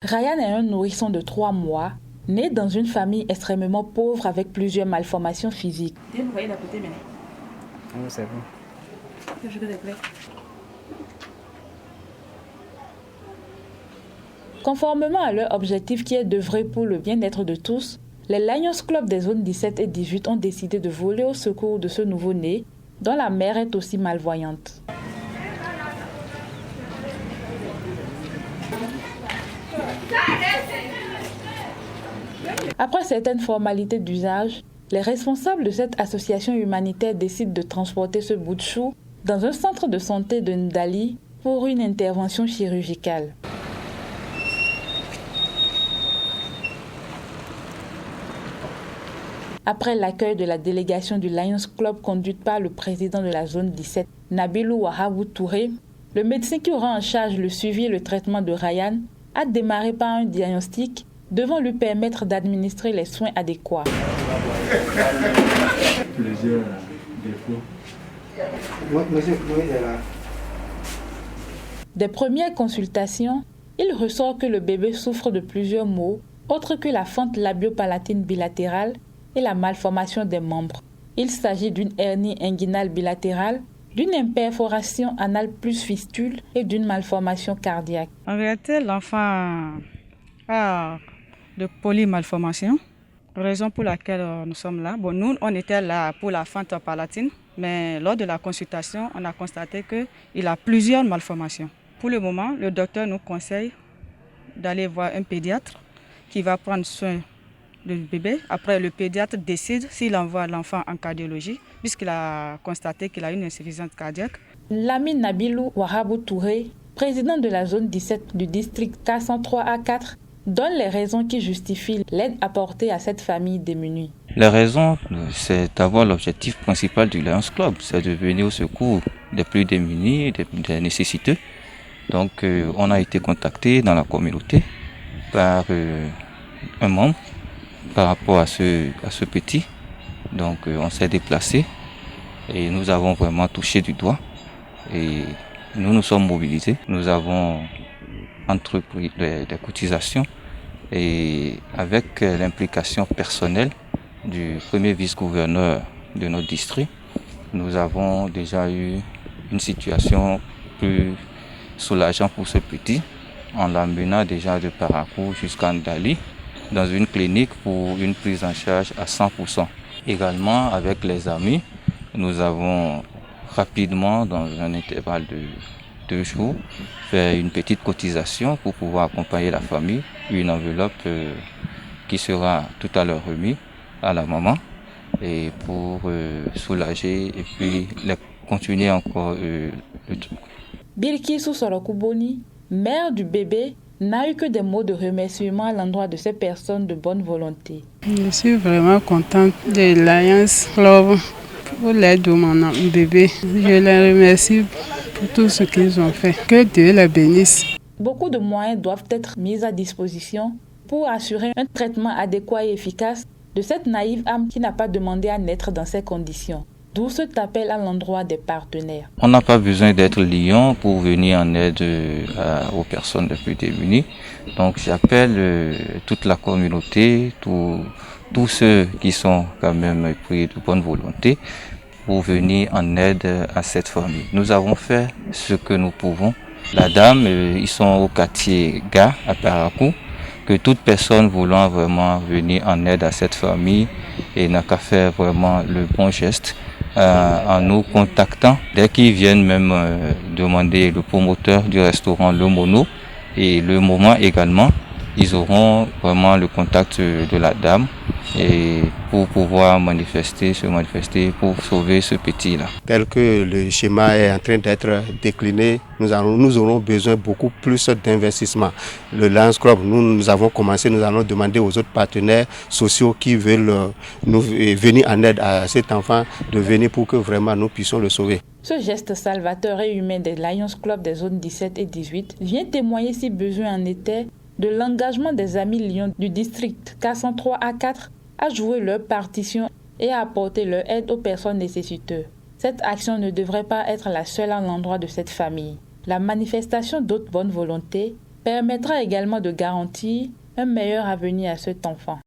Ryan est un nourrisson de 3 mois, né dans une famille extrêmement pauvre avec plusieurs malformations physiques. C'est bon. Conformément à leur objectif qui est d'œuvrer pour le bien-être de tous, les Lions Club des zones 17 et 18 ont décidé de voler au secours de ce nouveau-né, dont la mère est aussi malvoyante. Après certaines formalités d'usage, les responsables de cette association humanitaire décident de transporter ce bout de chou dans un centre de santé de Ndali pour une intervention chirurgicale. Après l'accueil de la délégation du Lions Club conduite par le président de la zone 17, Nabilou Wahabou Touré, le médecin qui aura en charge le suivi et le traitement de Ryan a démarré par un diagnostic devant lui permettre d'administrer les soins adéquats. Plusieurs défauts. Des premières consultations, il ressort que le bébé souffre de plusieurs maux, autres que la fente labiopalatine bilatérale et la malformation des membres. Il s'agit d'une hernie inguinale bilatérale, d'une imperforation anale plus fistule et d'une malformation cardiaque. En réalité, l'enfant a de polymalformations, raison pour laquelle nous sommes là. Bon, nous, on était là pour la fente palatine, mais lors de la consultation, on a constaté qu'il a plusieurs malformations. Pour le moment, le docteur nous conseille d'aller voir un pédiatre qui va prendre soin du bébé. Après, le pédiatre décide s'il envoie l'enfant en cardiologie, puisqu'il a constaté qu'il a une insuffisance cardiaque. Lamine Nabilou Wahabou Touré, président de la zone 17 du district K103A4, donne les raisons qui justifient l'aide apportée à cette famille démunie. La raison, c'est d'avoir l'objectif principal du Lions Club, c'est de venir au secours des plus démunis, des nécessiteux. Donc, on a été contacté dans la communauté par un membre par rapport à ce petit. Donc, on s'est déplacé et nous avons vraiment touché du doigt. Et nous sommes mobilisés. Nous avons entrepris des cotisations et avec l'implication personnelle du premier vice-gouverneur de notre district, nous avons déjà eu une situation plus soulageante pour ce petit en l'amenant déjà de Parakou jusqu'à Ndali dans une clinique pour une prise en charge à 100%. Également avec les amis, nous avons rapidement dans un intervalle de 2 jours fait une petite cotisation pour pouvoir accompagner la famille, une enveloppe qui sera tout à l'heure remise à la maman et pour soulager et puis continuer encore le truc. Bilkissou Sorokouboni, mère du bébé, n'a eu que des mots de remerciement à l'endroit de ces personnes de bonne volonté. Je suis vraiment contente de Lions Club pour l'aide de mon bébé. Je les remercie pour tout ce qu'ils ont fait. Que Dieu les bénisse. Beaucoup de moyens doivent être mis à disposition pour assurer un traitement adéquat et efficace de cette naïve âme qui n'a pas demandé à naître dans ces conditions. D'où cet appel à l'endroit des partenaires. On n'a pas besoin d'être lion pour venir en aide aux personnes les plus démunies. Donc j'appelle toute la communauté, tous ceux qui sont quand même pris de bonne volonté pour venir en aide à cette famille. Nous avons fait ce que nous pouvons. La dame, ils sont au quartier Gare à Parakou. Que toute personne voulant vraiment venir en aide à cette famille et n'a qu'à faire vraiment le bon geste en nous contactant. Dès qu'ils viennent même demander le promoteur du restaurant Le Mono et le moment également, ils auront vraiment le contact de la dame et pour pouvoir se manifester pour sauver ce petit-là. Tel que le schéma est en train d'être décliné, nous aurons besoin beaucoup plus d'investissement. Le Lions Club, nous avons commencé, nous allons demander aux autres partenaires sociaux qui veulent venir en aide à cet enfant de venir pour que vraiment nous puissions le sauver. Ce geste salvateur et humain des Lions Club des zones 17 et 18 vient témoigner, si besoin en était, de l'engagement des amis lions du district K103A4 à jouer leur partition et à apporter leur aide aux personnes nécessiteuses. Cette action ne devrait pas être la seule à l'endroit de cette famille. La manifestation d'autres bonnes volontés permettra également de garantir un meilleur avenir à cet enfant.